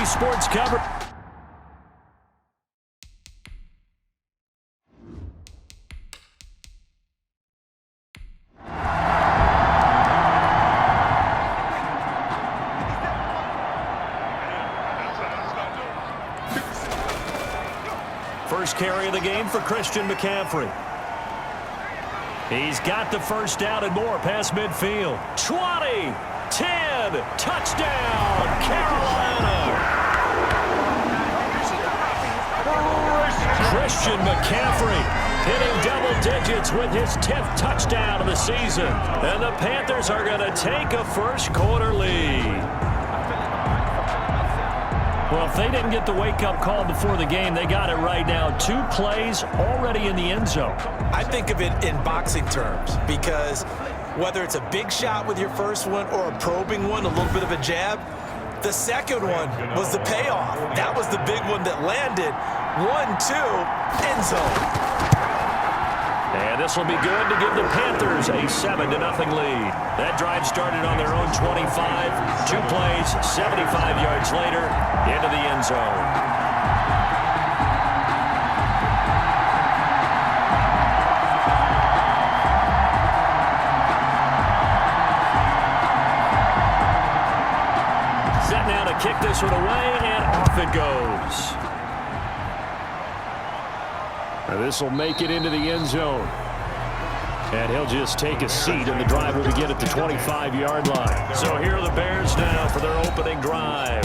N3C Sports coverage. First carry of the game for Christian McCaffrey. He's got the first down and more past midfield. 20, 10, touchdown, Carolina. Christian McCaffrey hitting double digits with his 10th touchdown of the season. And the Panthers are going to take a first quarter lead. Well, if they didn't get the wake-up call before the game, they got it right now. 2 plays already in the end zone. I think of it in boxing terms because whether it's a big shot with your first one or a probing one, a little bit of a jab, the second one was the payoff. That was the big one that landed. 1-2, end zone. And this will be good to give the Panthers a 7-0 lead. That drive started on their own 25. 2 plays, 75 yards later, into the end zone. Set now to kick this one away, and off it goes. Now this will make it into the end zone. And he'll just take a seat, and the drive will begin at the 25-yard line. So here are the Bears now for their opening drive.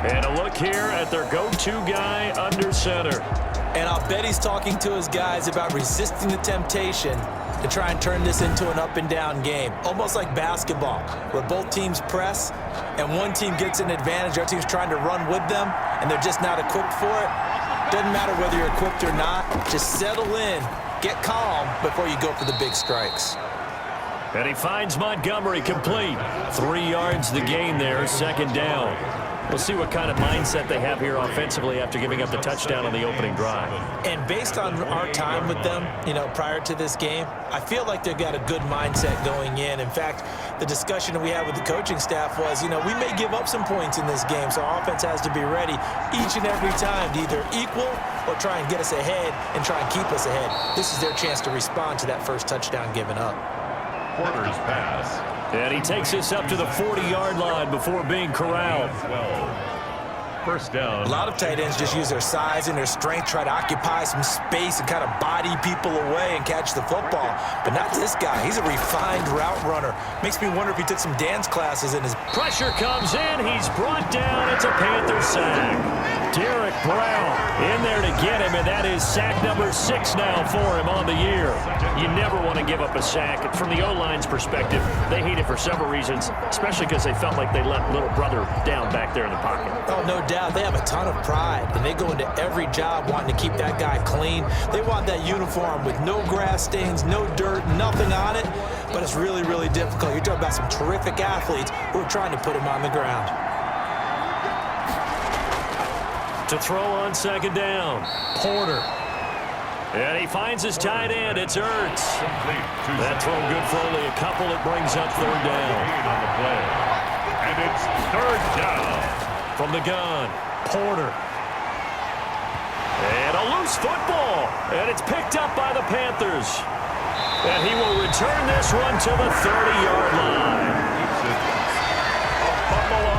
And a look here at their go-to guy under center. And I'll bet he's talking to his guys about resisting the temptation to try and turn this into an up-and-down game. Almost like basketball, where both teams press, and one team gets an advantage, the other team's trying to run with them, and they're just not equipped for it. Doesn't matter whether you're equipped or not. Just settle in, get calm before you go for the big strikes. And he finds Montgomery complete. 3 yards the gain there, second down. We'll see what kind of mindset they have here offensively after giving up the touchdown on the opening drive. And based on our time with them, prior to this game, I feel like they've got a good mindset going in. In fact, the discussion that we had with the coaching staff was, we may give up some points in this game, so our offense has to be ready each and every time to either equal or try and get us ahead and try and keep us ahead. This is their chance to respond to that first touchdown given up. Quarters pass. And he takes this up to the 40-yard line before being corralled. 12. First down. A lot of tight ends just use their size and their strength, try to occupy some space and kind of body people away and catch the football. But not this guy. He's a refined route runner. Makes me wonder if he took some dance classes in his... Pressure comes in. He's brought down. It's a Panther sack. Derek Brown in there to get him, and that is sack number 6 now for him on the year. You never want to give up a sack. From the O-line's perspective, they hate it for several reasons, especially because they felt like they let little brother down back there in the pocket. Oh, no doubt. They have a ton of pride, and they go into every job wanting to keep that guy clean. They want that uniform with no grass stains, no dirt, nothing on it, but it's really, really difficult. You're talking about some terrific athletes who are trying to put him on the ground. To throw on second down, Porter. And he finds his tight end. It's Ertz. That throw good for only a couple. It brings up third down. On the play. And it's third down. From the gun, Porter. And a loose football. And it's picked up by the Panthers. And he will return this one to the 30-yard line.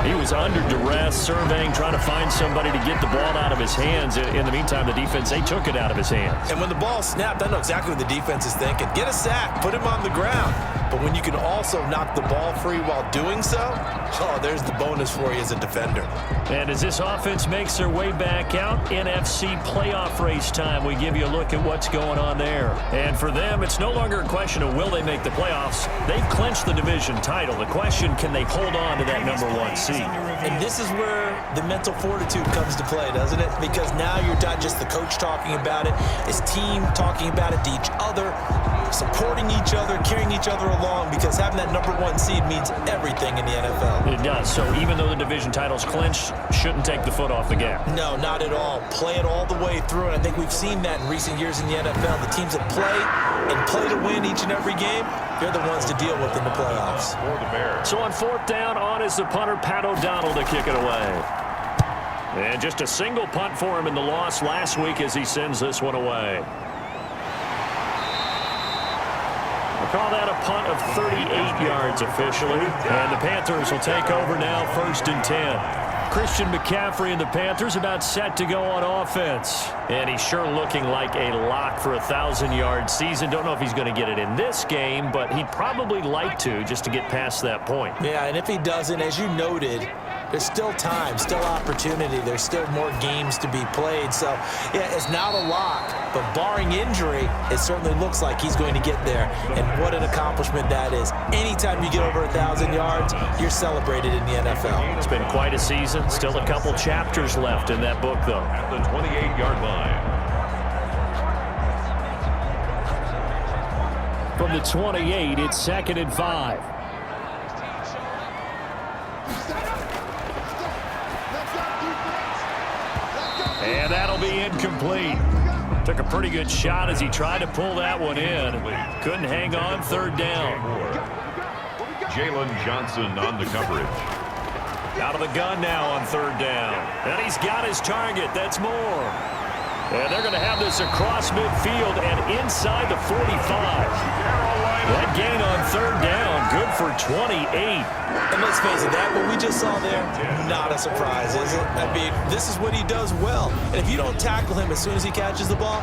He was under duress, surveying, trying to find somebody to get the ball out of his hands. In the meantime, the defense, they took it out of his hands. And when the ball snapped, I know exactly what the defense is thinking. Get a sack, put him on the ground. But when you can also knock the ball free while doing so, oh, there's the bonus for you as a defender. And as this offense makes their way back out, NFC playoff race time, we give you a look at what's going on there. And for them, it's no longer a question of will they make the playoffs. They've clinched the division title. The question, can they hold on to that number 1 seed? And this is where the mental fortitude comes to play, doesn't it? Because now you're not just the coach talking about it, it's team talking about it to each other, supporting each other, carrying each other along, because having that number 1 seed means everything in the NFL. It does. So even though the division title's clinched, shouldn't take the foot off the gas. No, not at all. Play it all the way through, and I think we've seen that in recent years in the NFL. The teams that play to win each and every game, they're the ones to deal with in the playoffs. For the Bears. So on fourth down, on is the punter, Pat O'Donnell, to kick it away. And just a single punt for him in the loss last week as he sends this one away. We'll call that a punt of 38 yards officially. And the Panthers will take over now, 1st and 10. Christian McCaffrey and the Panthers about set to go on offense. And he's sure looking like a lock for a 1,000-yard season. Don't know if he's going to get it in this game, but he'd probably like to just to get past that point. Yeah, and if he doesn't, as you noted, there's still time, still opportunity. There's still more games to be played. So, yeah, it's not a lock, but barring injury, it certainly looks like he's going to get there. And what an accomplishment that is. Anytime you get over 1,000 yards, you're celebrated in the NFL. It's been quite a season. Still a couple chapters left in that book, though. At the 28-yard line. From the 28, it's 2nd and 5. And that'll be incomplete. Took a pretty good shot as he tried to pull that one in. Couldn't hang on, 3rd down. Jalen Johnson on the coverage. Out of the gun now on 3rd down. And he's got his target. That's Moore. And they're going to have this across midfield and inside the 45. That gain on 3rd down, good for 28. And let's face it, that what we just saw there, not a surprise, is it? I mean, this is what he does well. And if you don't tackle him as soon as he catches the ball,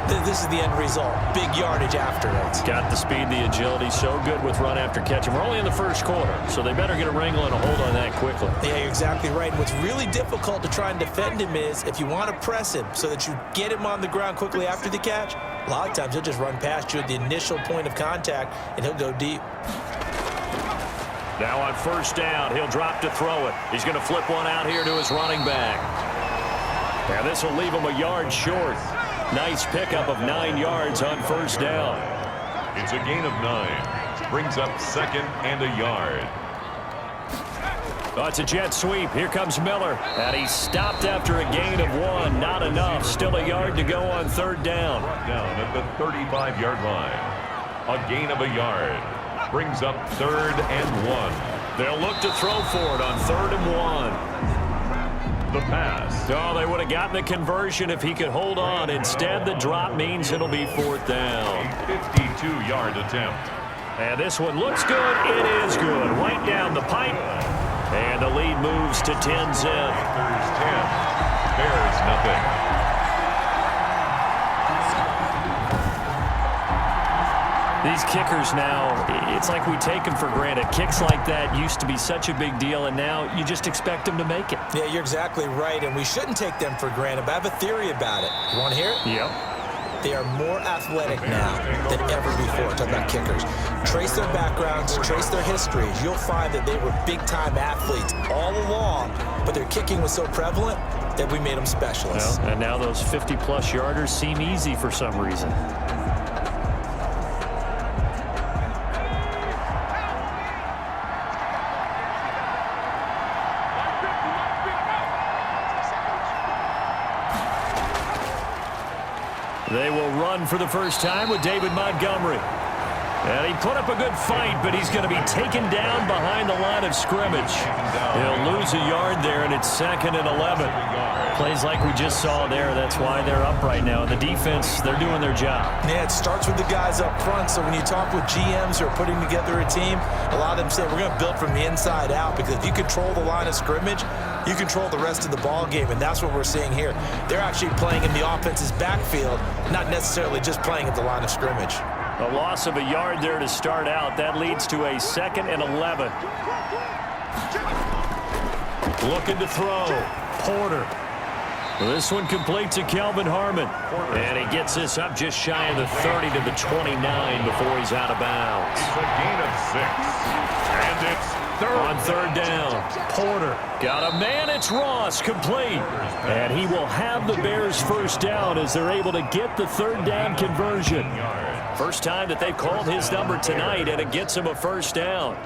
this is the end result. Big yardage after it. Got the speed, the agility, so good with run after catch. And we're only in the 1st quarter, so they better get a wrangle and a hold on that quickly. Yeah, you're exactly right. And what's really difficult to try and defend him is if you want to press him so that you get him on the ground quickly after the catch, a lot of times he'll just run past you at the initial point of contact, and he'll go deep. Now on 1st down, he'll drop to throw it. He's going to flip one out here to his running back. And this will leave him a yard short. Nice pickup of 9 yards on 1st down. It's a gain of 9. Brings up 2nd and a yard. Oh, it's a jet sweep. Here comes Miller. And he's stopped after a gain of 1. Not enough. Still a yard to go on 3rd down. Brought down at the 35-yard line. A gain of a yard. Brings up 3rd and 1. They'll look to throw for it on 3rd and 1. The pass. Oh, they would have gotten the conversion if he could hold on. Instead, the drop means it'll be 4th down. A 52-yard attempt. And this one looks good. It is good. Right down the pipe. And the lead moves to 10-zip. Panthers 10. Bears nothing. These kickers now, it's like we take them for granted. Kicks like that used to be such a big deal, and now you just expect them to make it. Yeah, you're exactly right, and we shouldn't take them for granted, but I have a theory about it. You want to hear it? Yep. They are more athletic now than ever before. Talk about kickers. Trace their backgrounds, trace their histories. You'll find that they were big-time athletes all along, but their kicking was so prevalent that we made them specialists. Well, and now those 50-plus yarders seem easy for some reason. They will run for the first time with David Montgomery. And he put up a good fight, but he's going to be taken down behind the line of scrimmage. He'll lose a yard there, and it's 2nd and 11. Plays like we just saw there. That's why they're up right now. The defense, they're doing their job. Yeah, it starts with the guys up front. So when you talk with GMs who are putting together a team, a lot of them say we're going to build from the inside out, because if you control the line of scrimmage, you control the rest of the ball game, and that's what we're seeing here. They're actually playing in the offense's backfield, not necessarily just playing at the line of scrimmage. A loss of a yard there to start out. That leads to a 2nd and 11. Looking to throw. Porter. This one complete to Kelvin Harmon. And he gets this up just shy of the 30 to the 29 before he's out of bounds. It's a gain of 6. And it's 3rd. On 3rd down, Porter. Got a man, it's Ross, complete. And he will have the Bears' first down as they're able to get the 3rd down conversion. First time that they've called his number tonight, and it gets him a first down.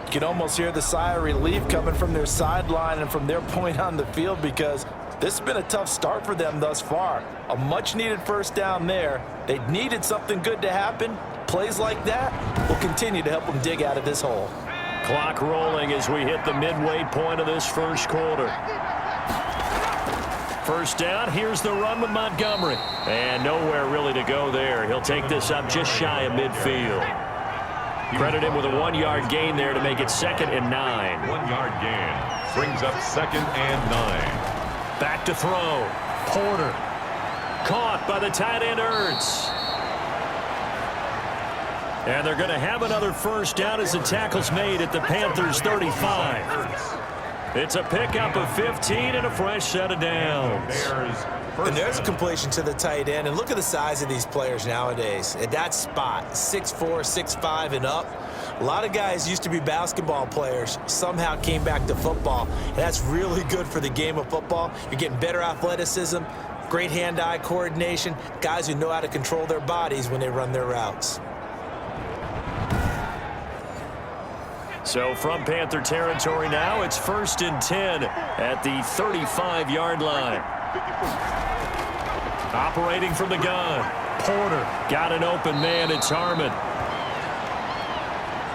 You can almost hear the sigh of relief coming from their sideline and from their point on the field, because this has been a tough start for them thus far. A much-needed first down there. They needed something good to happen. Plays like that will continue to help them dig out of this hole. Clock rolling as we hit the midway point of this first quarter. First down, here's the run with Montgomery. And nowhere really to go there. He'll take this up just shy of midfield. Credit him with a 1-yard gain there to make it 2nd and 9. 1-yard gain brings up 2nd and 9. Back to throw. Porter. Caught by the tight end Ertz. And they're going to have another first down as the tackle's made at the Panthers' 35. It's a pickup of 15 and a fresh set of downs. And there's a completion to the tight end. And look at the size of these players nowadays. At that spot, 6'4", 6'5", and up. A lot of guys used to be basketball players, somehow came back to football. And that's really good for the game of football. You're getting better athleticism, great hand-eye coordination, guys who know how to control their bodies when they run their routes. So from Panther territory now, it's 1st and 10 at the 35-yard line. Operating from the gun. Porter got an open man. It's Harmon.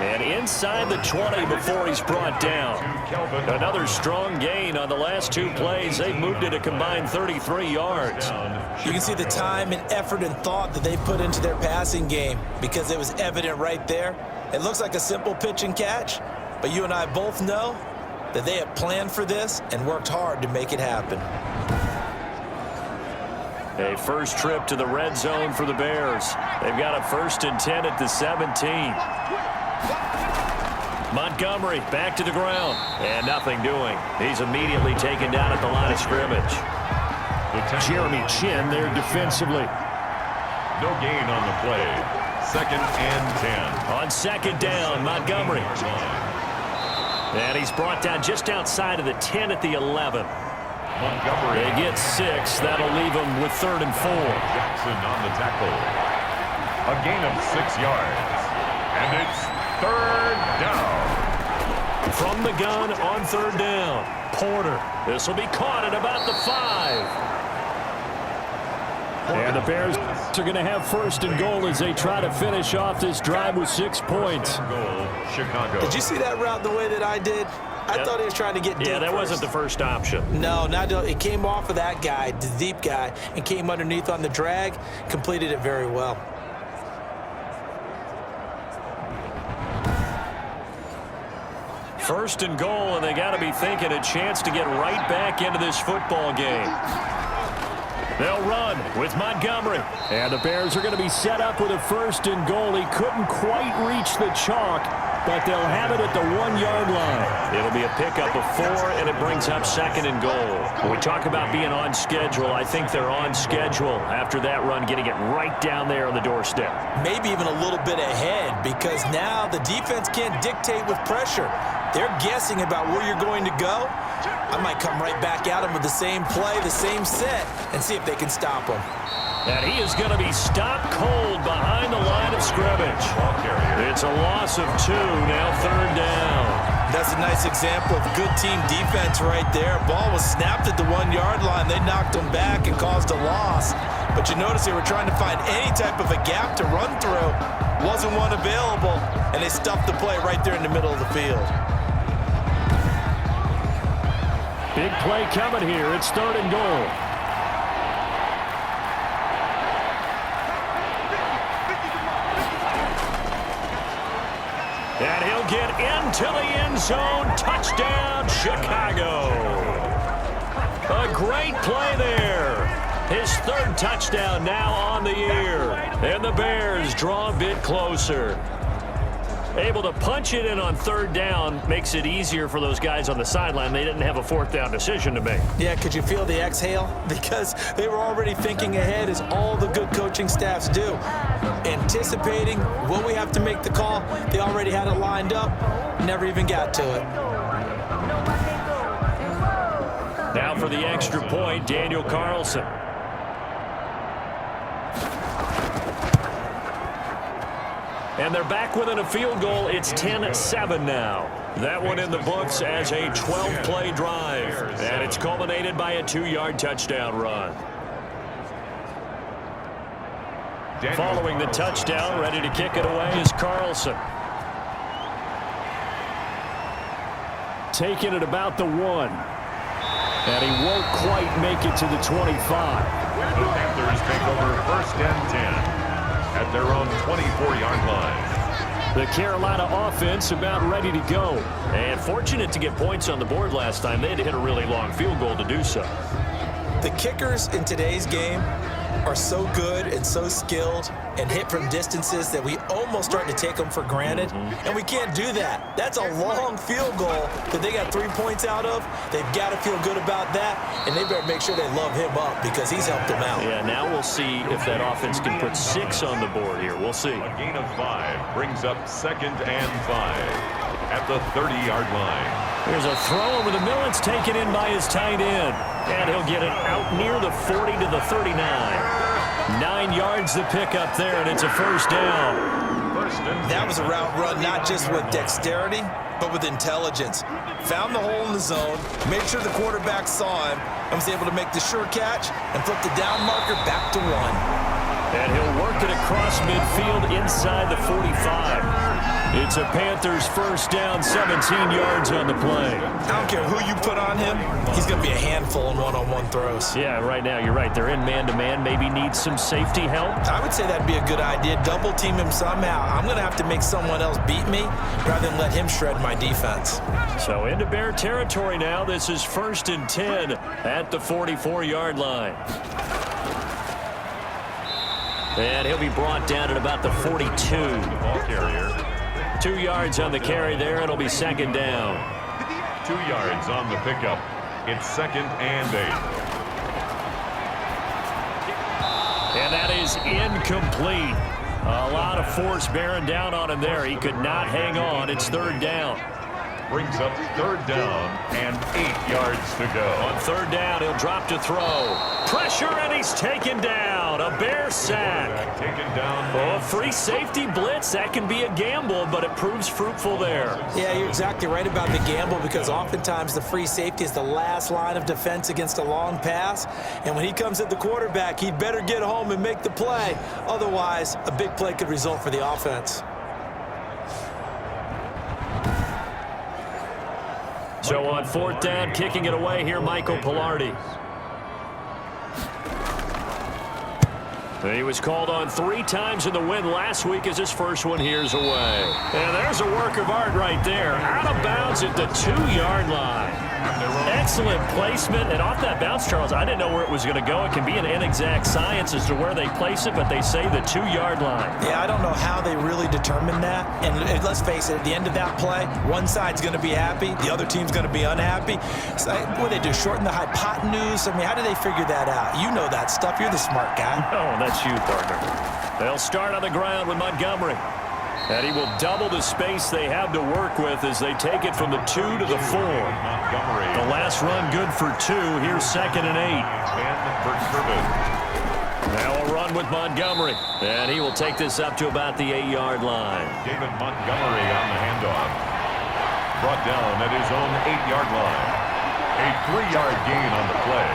And inside the 20 before he's brought down. Another strong gain on the last 2 plays. They've moved it a combined 33 yards. You can see the time and effort and thought that they put into their passing game because it was evident right there. It looks like a simple pitch and catch, but you and I both know that they have planned for this and worked hard to make it happen. A first trip to the red zone for the Bears. They've got a 1st and 10 at the 17. Montgomery back to the ground. And nothing doing. He's immediately taken down at the line of scrimmage. Jeremy Chin there defensively. No gain on the play. 2nd and 10. On 2nd down, Montgomery. And he's brought down just outside of the 10 at the 11. Montgomery. They get 6. That'll leave them with 3rd and 4. Jackson on the tackle. A gain of 6 yards. And it's 3rd down. From the gun on 3rd down. Porter. This will be caught at about the 5. And the Bears are going to have 1st and goal as they try to finish off this drive with 6 points. Goal, Chicago. Did you see that route the way that I did? I thought he was trying to get deep. Yeah, that wasn't the first option. No, it came off of that guy, the deep guy, and came underneath on the drag, completed it very well. First and goal, and they got to be thinking a chance to get right back into this football game. They'll run with Montgomery. And the Bears are going to be set up with a 1st and goal. He couldn't quite reach the chalk, but they'll have it at the 1-yard line. It'll be a pickup of 4, and it brings up 2nd and goal. When we talk about being on schedule, I think they're on schedule after that run, getting it right down there on the doorstep. Maybe even a little bit ahead, because now the defense can't dictate with pressure. They're guessing about where you're going to go. I might come right back at him with the same play, the same set, and see if they can stop him. And he is going to be stopped cold behind the line of scrimmage. It's a loss of 2, now 3rd down. That's a nice example of good team defense right there. Ball was snapped at the 1-yard line. They knocked him back and caused a loss. But you notice they were trying to find any type of a gap to run through. Wasn't one available, and they stuffed the play right there in the middle of the field. Big play coming here. It's 3rd and goal. And he'll get into the end zone. Touchdown, Chicago. A great play there. His 3rd touchdown now on the year. And the Bears draw a bit closer. Able to punch it in on 3rd down makes it easier for those guys on the sideline. They didn't have a 4th down decision to make. Yeah, could you feel the exhale? Because they were already thinking ahead, as all the good coaching staffs do. Anticipating what we have to make the call. They already had it lined up. Never even got to it. Now for the extra point, Daniel Carlson. And they're back within a field goal. It's 10-7 now. That one in the books as a 12-play drive. And it's culminated by a 2-yard touchdown run. Following the touchdown, ready to kick it away is Carlson. Taking it about the 1. And he won't quite make it to the 25. The Panthers take over 1st and 10 at their own 24-yard line. The Carolina offense about ready to go. And fortunate to get points on the board last time. They had to hit a really long field goal to do so. The kickers in today's game are so good and so skilled and hit from distances that we almost start to take them for granted. And we can't do that. That's a long field goal that they got 3 points out of. They've got to feel good about that, and they better make sure they love him up because he's helped them out. Yeah, now we'll see if that offense can put 6 on the board here. We'll see. A gain of 5 brings up 2nd and 5 at the 30-yard line. Here's a throw over the middle. It's taken in by his tight end. And he'll get it out near the 40 to the 39. 9 yards to pick up there, and it's a 1st down. That was a route run not just with dexterity, but with intelligence. Found the hole in the zone, made sure the quarterback saw him, and was able to make the sure catch and flip the down marker back to 1. And he'll work it across midfield inside the 45. It's a Panthers 1st down, 17 yards on the play. I don't care who you put on him, he's going to be a handful in one-on-one throws. Yeah, right now, you're right. They're in man-to-man. Maybe need some safety help. I would say that'd be a good idea. Double team him somehow. I'm going to have to make someone else beat me rather than let him shred my defense. So into Bear territory now. This is 1st and 10 at the 44-yard line. And he'll be brought down at about the 42. Ball carrier. 2 yards on the carry there. It'll be 2nd down. 2 yards on the pickup. It's 2nd and 8. And that is incomplete. A lot of force bearing down on him there. He could not hang on. It's 3rd down. Brings up 3rd down and 8 yards to go. On 3rd down, he'll drop to throw. Pressure, and he's taken down. A Bear sack. Taken down. Oh, free safety blitz. That can be a gamble, but it proves fruitful there. Yeah, you're exactly right about the gamble because oftentimes the free safety is the last line of defense against a long pass. And when he comes at the quarterback, he'd better get home and make the play. Otherwise, a big play could result for the offense. So on 4th down, kicking it away here, Michael Pilardi. He was called on 3 times in the win last week as his first one here's away. And there's a work of art right there. Out of bounds at the 2-yard line. Excellent placement. And off that bounce, Charles, I didn't know where it was going to go. It can be an inexact science as to where they place it, but they say the 2-yard line. Yeah, I don't know how they really determine that. And let's face it, at the end of that play, one side's going to be happy, the other team's going to be unhappy. So, what do they do, shorten the hypotenuse? I mean, how do they figure that out? You know that stuff. You're the smart guy. Oh, that's you, partner. They'll start on the ground with Montgomery. And he will double the space they have to work with as they take it from the 2 to the 4. Montgomery. The last run good for 2. Here's 2nd and 8. Now a run with Montgomery. And he will take this up to about the 8-yard line. David Montgomery on the handoff. Brought down at his own 8-yard line. A 3-yard gain on the play.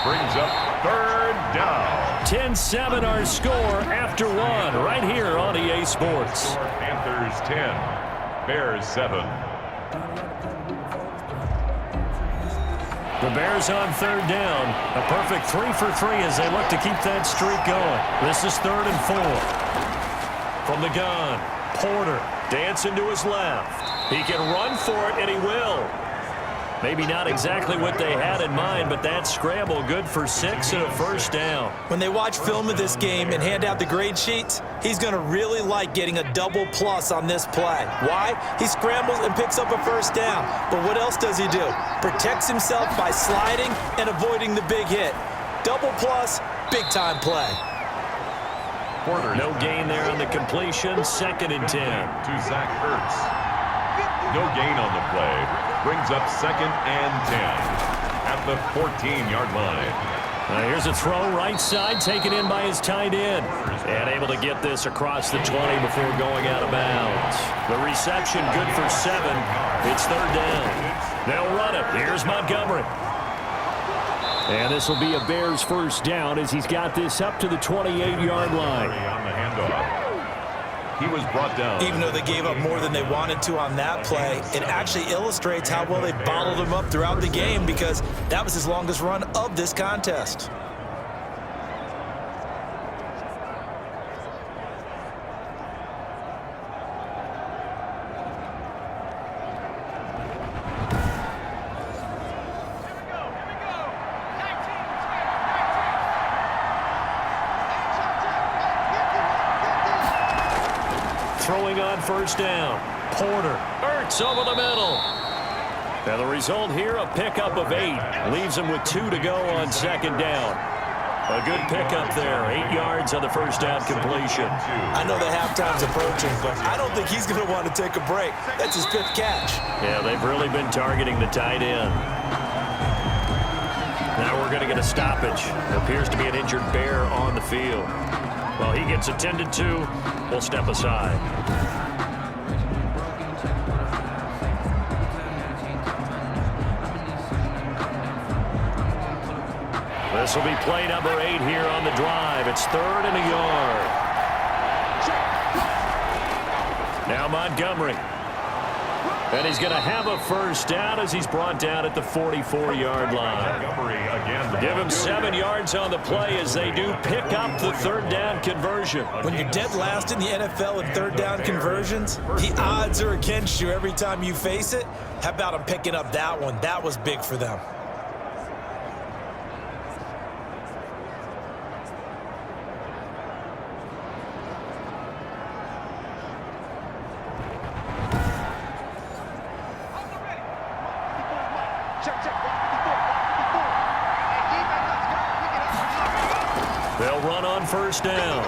Brings up 3rd down. 10-7 our score after 1 right here on EA Sports. Panthers 10, Bears 7. The Bears on 3rd down. A perfect 3 for 3 as they look to keep that streak going. This is 3rd and 4. From the gun, Porter dancing to his left. He can run for it, and he will. Maybe not exactly what they had in mind, but that scramble good for 6 and a 1st down. When they watch film of this game and hand out the grade sheets, he's going to really like getting a double plus on this play. Why? He scrambles and picks up a 1st down. But what else does he do? Protects himself by sliding and avoiding the big hit. Double plus, big-time play. Porter. No gain there on the completion. 2nd and 10. To Zach Ertz. No gain on the play. Brings up 2nd and 10 at the 14-yard line. Now here's a throw right side, taken in by his tight end. And able to get this across the 20 before going out of bounds. The reception good for 7. It's 3rd down. They'll run it. Here's Montgomery. And this will be a Bears 1st down as he's got this up to the 28-yard line. On the handoff. He was brought down. Even though they gave up more than they wanted to on that play, it actually illustrates how well they bottled him up throughout the game because that was his longest run of this contest. Throwing on first down. Porter. Ertz over the middle. And the result here, a pickup of 8. Leaves him with 2 to go on second down. A good pickup there. 8 yards on the first down completion. I know the halftime's approaching, but I don't think he's going to want to take a break. That's his 5th catch. Yeah, they've really been targeting the tight end. Now we're going to get a stoppage. Appears to be an injured Bear on the field. Well, he gets attended to. We'll step aside. This will be play number 8 here on the drive. It's 3rd and a yard. Now Montgomery. And he's going to have a first down as he's brought down at the 44-yard line. Give him 7 yards on the play as they do pick up the 3rd down conversion. When you're dead last in the NFL in 3rd down conversions, the odds are against you every time you face it. How about him picking up that one? That was big for them. They'll run on first down.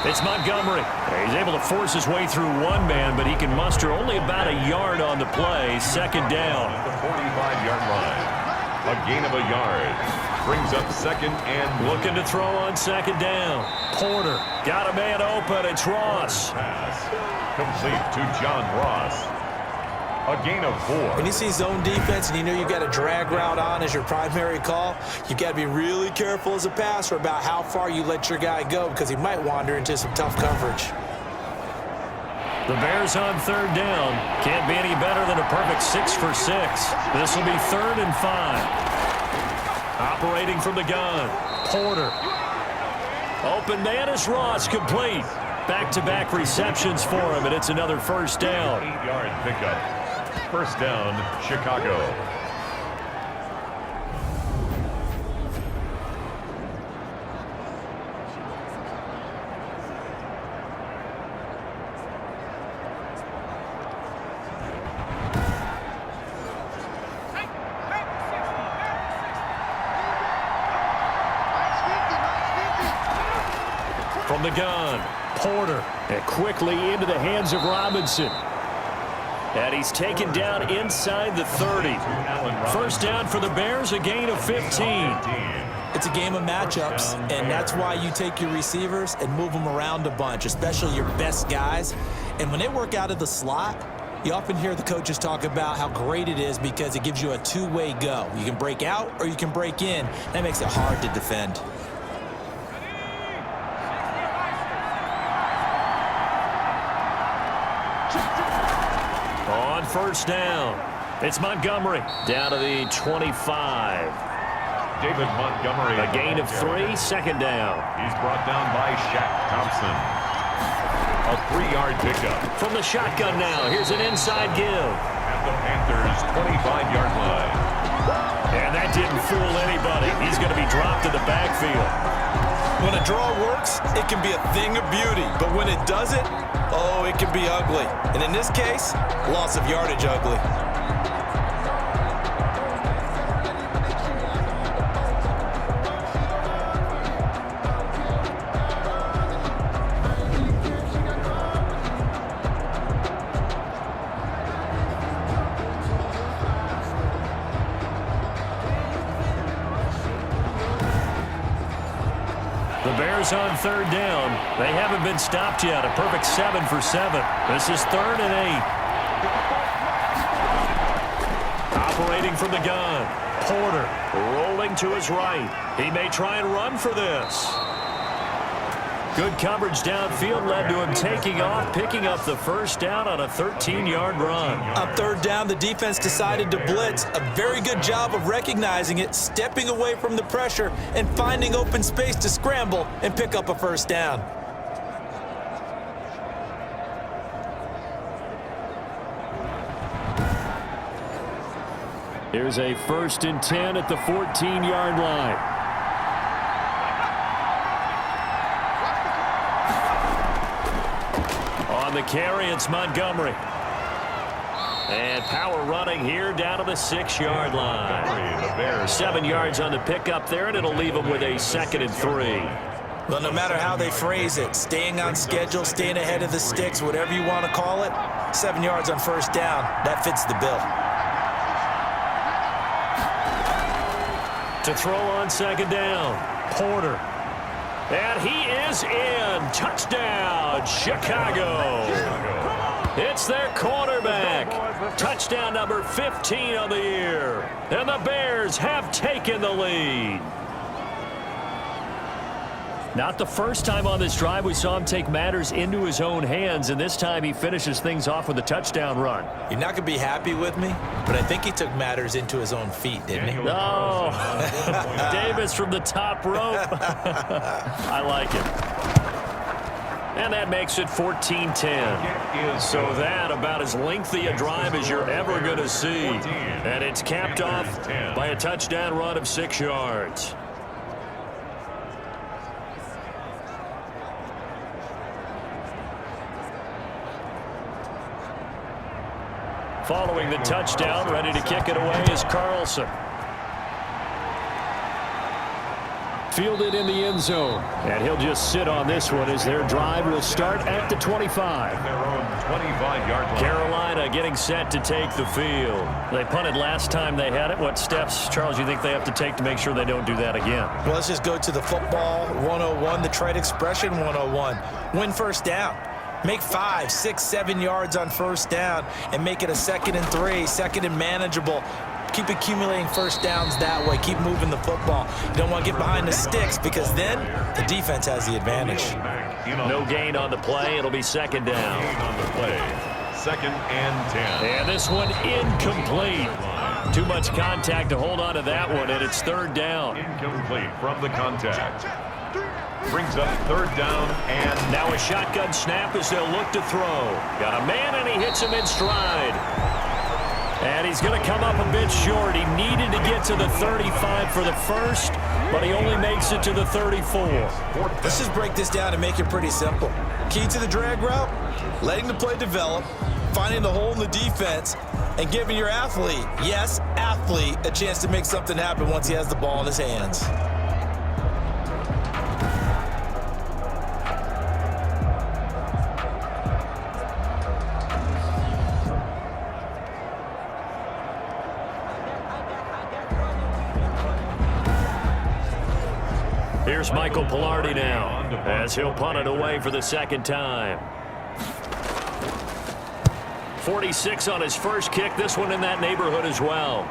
It's Montgomery. He's able to force his way through one man, but he can muster only about a yard on the play. Second down. The 45-yard line. A gain of a yard. Brings up 2nd and looking to throw on second down. Porter got a man open. It's Ross. Pass complete to John Ross. A gain of 4. When you see zone defense and you know you've got a drag route on as your primary call, you've got to be really careful as a passer about how far you let your guy go because he might wander into some tough coverage. The Bears on 3rd down. Can't be any better than a perfect 6 for 6. This will be 3rd and 5. Operating from the gun. Porter. Open man is Ross, complete. Back-to-back receptions for him, and it's another first down. 8-yard pickup. First down, Chicago. From the gun, Porter. And quickly into the hands of Robinson. And he's taken down inside the 30. First down for the Bears, a gain of 15. It's a game of matchups, and that's why you take your receivers and move them around a bunch, especially your best guys. And when they work out of the slot, you often hear the coaches talk about how great it is because it gives you a two-way go. You can break out or you can break in. That makes it hard to defend. On first down, it's Montgomery down to the 25. David Montgomery. A gain of 3, second down. He's brought down by Shaq Thompson. A 3-yard pickup. From the shotgun now, here's an inside give. At the Panthers' 25-yard line. And that didn't fool anybody. He's going to be dropped in the backfield. When a draw works, it can be a thing of beauty. But when it doesn't, oh, it can be ugly. And in this case, loss of yardage ugly. The Bears on third down. They haven't been stopped yet. A perfect 7 for 7. This is 3rd and 8. Operating from the gun. Porter rolling to his right. He may try and run for this. Good coverage downfield led to him taking off, picking up the first down on a 13-yard run. On third down, the defense decided to blitz. A very good job of recognizing it, stepping away from the pressure, and finding open space to scramble and pick up a first down. Here's a 1st and 10 at the 14-yard line. On the carry, it's Montgomery. And power running here down to the 6-yard line. 7 yards on the pickup there, and it'll leave them with a 2nd and 3. Well, no matter how they phrase it, staying on schedule, staying ahead of the sticks, whatever you want to call it, 7 yards on first down, that fits the bill. To throw on 2nd down, Porter. And he is in. Touchdown, Chicago. It's their quarterback. Touchdown number 15 on the year. And the Bears have taken the lead. Not the first time on this drive we saw him take matters into his own hands, and this time he finishes things off with a touchdown run. You're not going to be happy with me, but I think he took matters into his own feet, didn't he? Oh, Davis from the top rope. I like it. And that makes it 14-10. So that about as lengthy a drive as you're ever going to see. And it's capped off by a touchdown run of 6 yards. Following the touchdown, ready to kick it away is Carlson. Fielded in the end zone. And he'll just sit on this one as their drive will start at the 25. Their own 25-yard line. Carolina getting set to take the field. They punted last time they had it. What steps, Charles, you think they have to take to make sure they don't do that again? Well, let's just go to the football 101, the trade expression 101. Win first down. Make 5, 6, 7 yards on first down and make it a 2nd and 3, 2nd and manageable. Keep accumulating first downs that way. Keep moving the football. You don't want to get behind the sticks because then the defense has the advantage. No gain on the play. It'll be 2nd down. Gain on the play. 2nd and 10. And this one incomplete. Too much contact to hold on to that one, and it's 3rd down. Incomplete from the contact. Brings up 3rd down and now a shotgun snap as they'll look to throw. Got a man, and he hits him in stride. And he's going to come up a bit short. He needed to get to the 35 for the first, but he only makes it to the 34. Let's just break this down and make it pretty simple. Key to the drag route, letting the play develop, finding the hole in the defense, and giving your athlete, yes, athlete, a chance to make something happen once he has the ball in his hands. Here's Michael Pilardi now as he'll punt it away for the 2nd time. 46 on his first kick. This one in that neighborhood as well.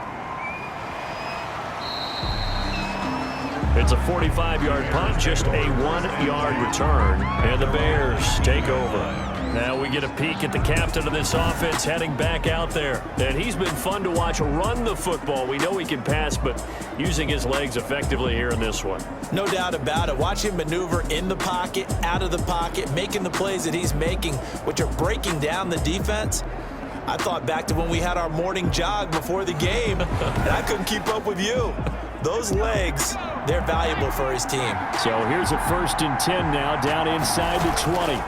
It's a 45-yard punt, just a 1-yard return, and the Bears take over. Now we get a peek at the captain of this offense heading back out there. And he's been fun to watch run the football. We know he can pass, but using his legs effectively here in this one. No doubt about it. Watch him maneuver in the pocket, out of the pocket, making the plays that he's making, which are breaking down the defense. I thought back to when we had our morning jog before the game, and I couldn't keep up with you. Those legs, they're valuable for his team. So here's a 1st and 10 now, down inside the 20.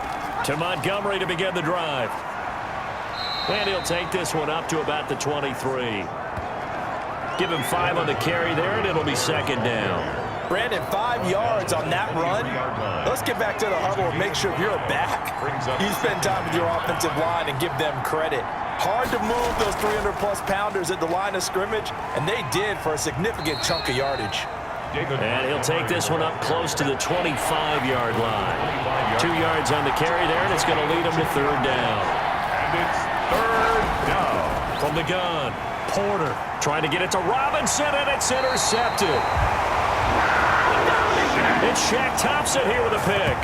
To Montgomery to begin the drive. And he'll take this one up to about the 23. Give him 5 on the carry there, and it'll be 2nd down. Brandon, 5 yards on that run. Let's get back to the huddle and make sure you're back. You spend time with your offensive line and give them credit. Hard to move those 300-plus pounders at the line of scrimmage, and they did for a significant chunk of yardage. And he'll take this one up close to the 25-yard line. 2 yards on the carry there, and it's going to lead him to 3rd down. And it's 3rd down. From the gun, Porter trying to get it to Robinson, and it's intercepted. And Shaq tops it here with a pick.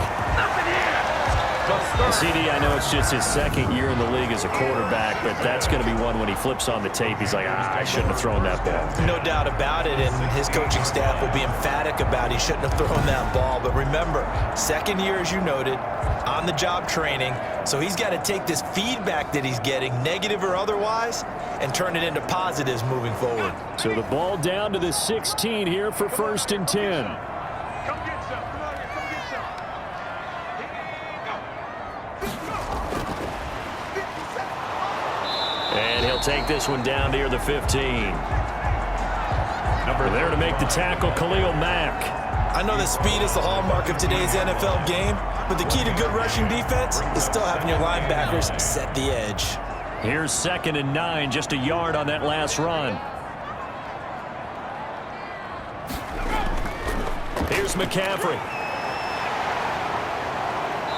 CD, I know it's just his second year in the league as a quarterback, but that's going to be one when he flips on the tape. He's like, I shouldn't have thrown that ball. No doubt about it, and his coaching staff will be emphatic about he shouldn't have thrown that ball. But remember, second year, as you noted, on-the-job training, so he's got to take this feedback that he's getting, negative or otherwise, and turn it into positives moving forward. So the ball down to the 16 here for 1st and 10. And he'll take this one down near the 15. Number there to make the tackle, Khalil Mack. I know that speed is the hallmark of today's NFL game, but the key to good rushing defense is still having your linebackers set the edge. Here's 2nd and 9, just a yard on that last run. Here's McCaffrey.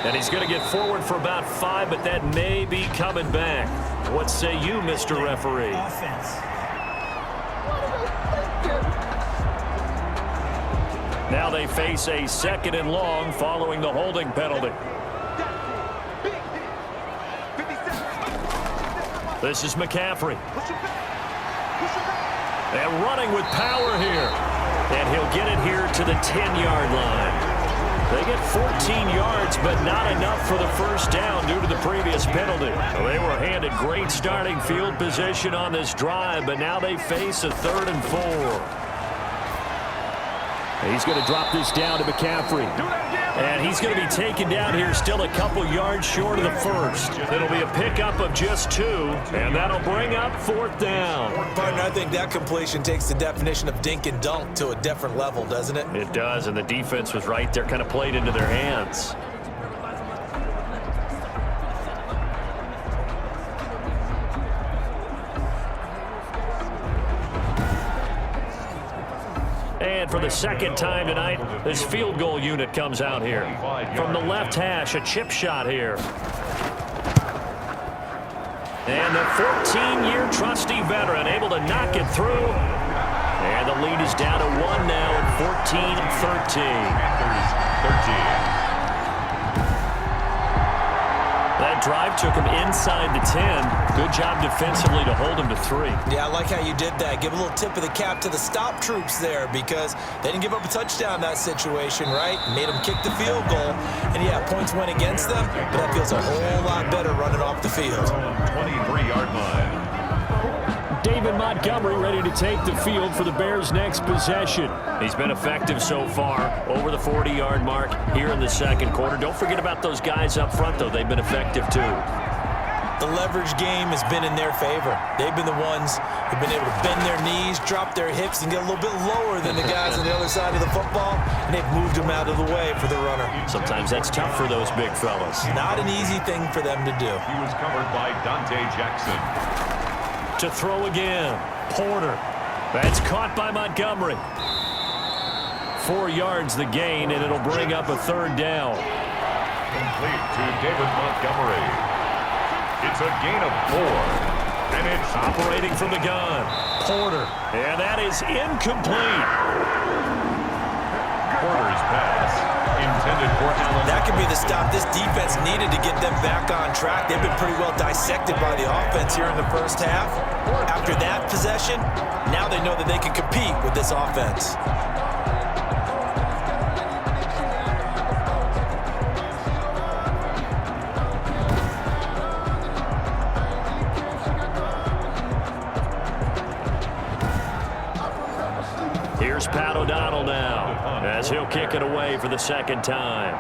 And he's going to get forward for about 5, but that may be coming back. What say you, Mr. Referee? Now they face a 2nd and long following the holding penalty. This is McCaffrey. And running with power here. And he'll get it here to the 10-yard line. They get 14 yards, but not enough for the first down due to the previous penalty. So they were handed great starting field position on this drive, but now they face a 3rd and 4. He's going to drop this down to McCaffrey. And he's going to be taken down here still a couple yards short of the first. It'll be a pickup of just 2, and that'll bring up 4th down. Partner, I think that completion takes the definition of dink and dunk to a different level, doesn't it? It does, and the defense was right there, kind of played into their hands. And for the second time tonight, this field goal unit comes out here. From the left hash, a chip shot here. And the 14-year trusty veteran able to knock it through. And the lead is down to 1 now at 14-13. That drive took him inside the 10. Good job defensively to hold him to 3. Yeah, I like how you did that. Give a little tip of the cap to the stop troops there because they didn't give up a touchdown in that situation, right? Made them kick the field goal. And, yeah, points went against them, but that feels a whole lot better running off the field. 23-yard line. David Montgomery ready to take the field for the Bears' next possession. He's been effective so far, over the 40-yard mark here in the second quarter. Don't forget about those guys up front, though. They've been effective, too. The leverage game has been in their favor. They've been the ones who've been able to bend their knees, drop their hips, and get a little bit lower than the guys on the other side of the football, and they've moved them out of the way for the runner. Sometimes that's tough for those big fellas. Not an easy thing for them to do. He was covered by Dante Jackson. To throw again, Porter. That's caught by Montgomery. 4 yards the gain, and it'll bring up a 3rd down. Complete to David Montgomery. It's a gain of 4. And it's operating from the gun. Porter. And that is incomplete. Porter's pass intended for Allen. That could be the stop this defense needed to get them back on track. They've been pretty well dissected by the offense here in the first half. After that possession, now they know that they can compete with this offense. Here's Pat O'Donnell now, as he'll kick it away for the second time.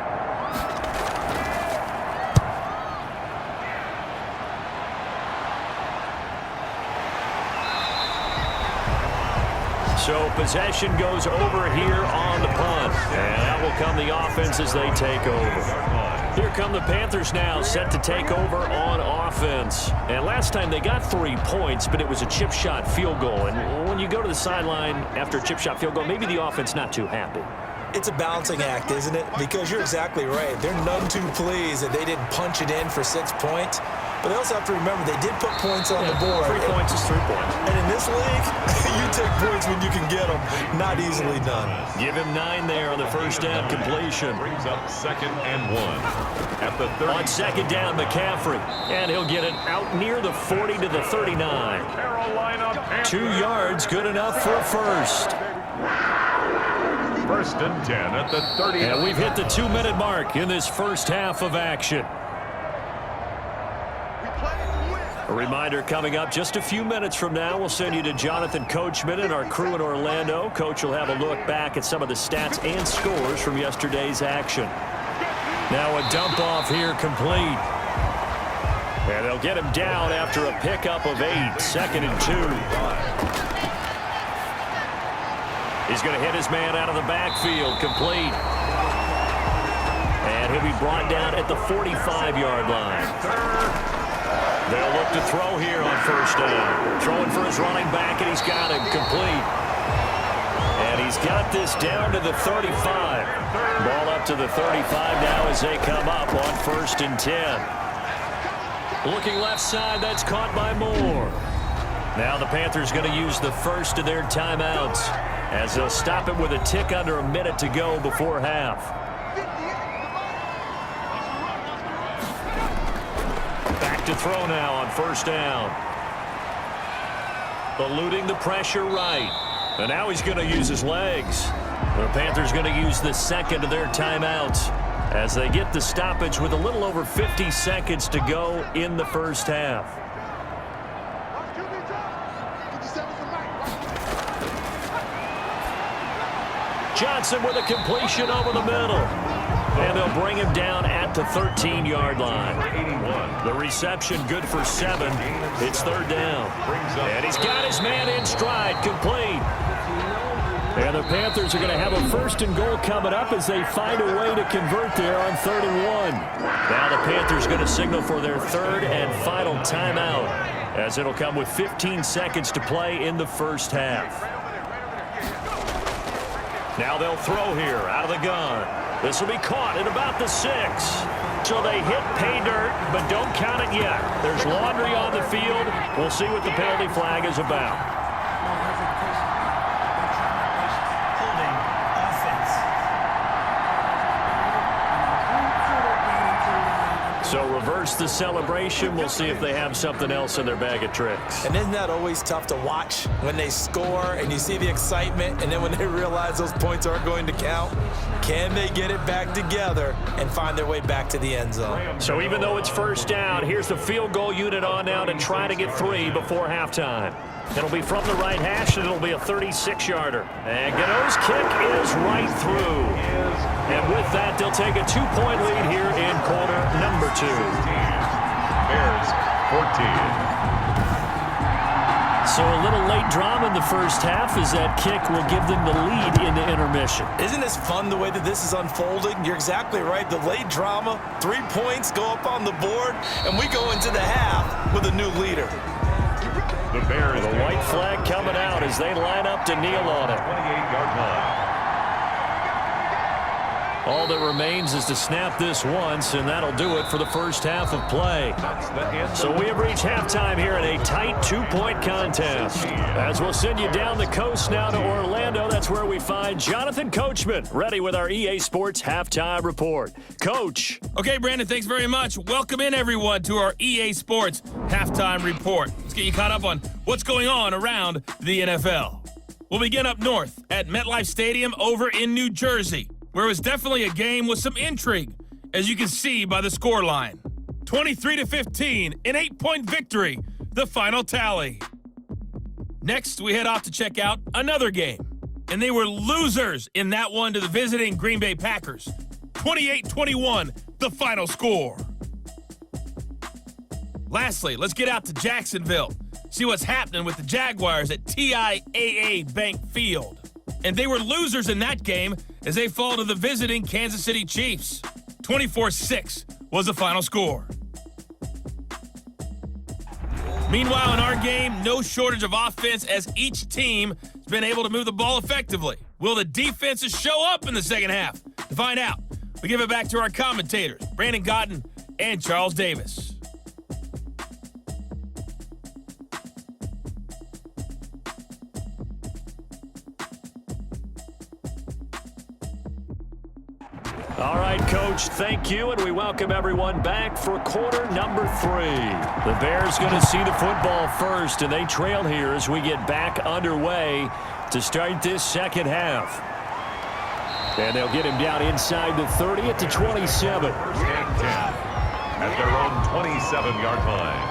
So possession goes over here on the punt. And that will come the offense as they take over. Here come the Panthers now, set to take over on offense. And last time they got 3 points, but it was a chip shot field goal. And when you go to the sideline after a chip shot field goal, maybe the offense not too happy. It's a balancing act, isn't it? Because you're exactly right. They're none too pleased that they didn't punch it in for 6 points. But they also have to remember they did put points on the board. 3 points is 3 points. And in this league, you take points when you can get them. Not easily done. Give him 9 there on the first down completion. Brings up 2nd and 1 at the 30. On 2nd down, McCaffrey. And he'll get it out near the 40 to the 39. Carolina Panthers. 2 yards, good enough for a first. 1st and 10 at the 30. And we've hit the 2-minute mark in this first half of action. A reminder coming up just a few minutes from now, we'll send you to Jonathan Coachman and our crew in Orlando. Coach will have a look back at some of the stats and scores from yesterday's action. Now a dump off here complete. And they'll get him down after a pickup of 8, 2nd and 2. He's going to hit his man out of the backfield, complete. And he'll be brought down at the 45-yard line. They'll look to throw here on first down. Throwing for his running back, and he's got him complete. And he's got this down to the 35. Ball up to the 35 now as they come up on 1st and 10. Looking left side, that's caught by Moore. Now the Panthers going to use the first of their timeouts as they'll stop it with a tick under a minute to go before half. To throw now on first down. Eluding the pressure right. And now he's going to use his legs. The Panthers going to use the second of their timeouts as they get the stoppage with a little over 50 seconds to go in the first half. Johnson with a completion over the middle. And they'll bring him down at the 13-yard line. The reception good for 7. It's 3rd down. And he's got his man in stride, complete. And the Panthers are going to have a 1st and goal coming up as they find a way to convert there on 3rd and 1. Now the Panthers going to signal for their 3rd and final timeout as it'll come with 15 seconds to play in the first half. Now they'll throw here out of the gun. This will be caught at about the 6. So they hit pay dirt, but don't count it yet. There's laundry on the field. We'll see what the penalty flag is about. Holding offense. So reverse the celebration. We'll see if they have something else in their bag of tricks. And isn't that always tough to watch when they score and you see the excitement, and then when they realize those points aren't going to count? Can they get it back together and find their way back to the end zone? So even though it's first down, here's the field goal unit on now to try to get 3 before halftime. It'll be from the right hash, and it'll be a 36-yarder. And Gano's kick is right through. And with that, they'll take a 2-point lead here in quarter number 2. Bears 14. So a little late drama in the first half as that kick will give them the lead into intermission. Isn't this fun the way that this is unfolding? You're exactly right. The late drama, 3 points go up on the board, and we go into the half with a new leader. The Bears. The white flag coming out as they line up to kneel on it. 28-yard line. All that remains is to snap this once, and that'll do it for the first half of play. So we have reached halftime here in a tight 2-point contest. As we'll send you down the coast now to Orlando, that's where we find Jonathan Coachman, ready with our EA Sports Halftime Report. Coach. Okay, Brandon, thanks very much. Welcome in, everyone, to our EA Sports Halftime Report. Let's get you caught up on what's going on around the NFL. We'll begin up north at MetLife Stadium over in New Jersey, where it was definitely a game with some intrigue, as you can see by the scoreline. 23-15, an 8-point victory, the final tally. Next, we head off to check out another game, and they were losers in that one to the visiting Green Bay Packers. 28-21, the final score. Lastly, let's get out to Jacksonville, see what's happening with the Jaguars at TIAA Bank Field. And they were losers in that game as they fall to the visiting Kansas City Chiefs. 24-6 was the final score. Meanwhile, in our game, no shortage of offense as each team has been able to move the ball effectively, Will the defenses show up in the second half? To find out, we give it back to our commentators, Brandon Cotton and Charles Davis. All right, Coach, thank you, and we welcome everyone back for quarter number 3. The Bears going to see the football first, and they trail here as we get back underway to start this second half. And they'll get him down inside the 30 at the 27. First and 10 at their own 27-yard line.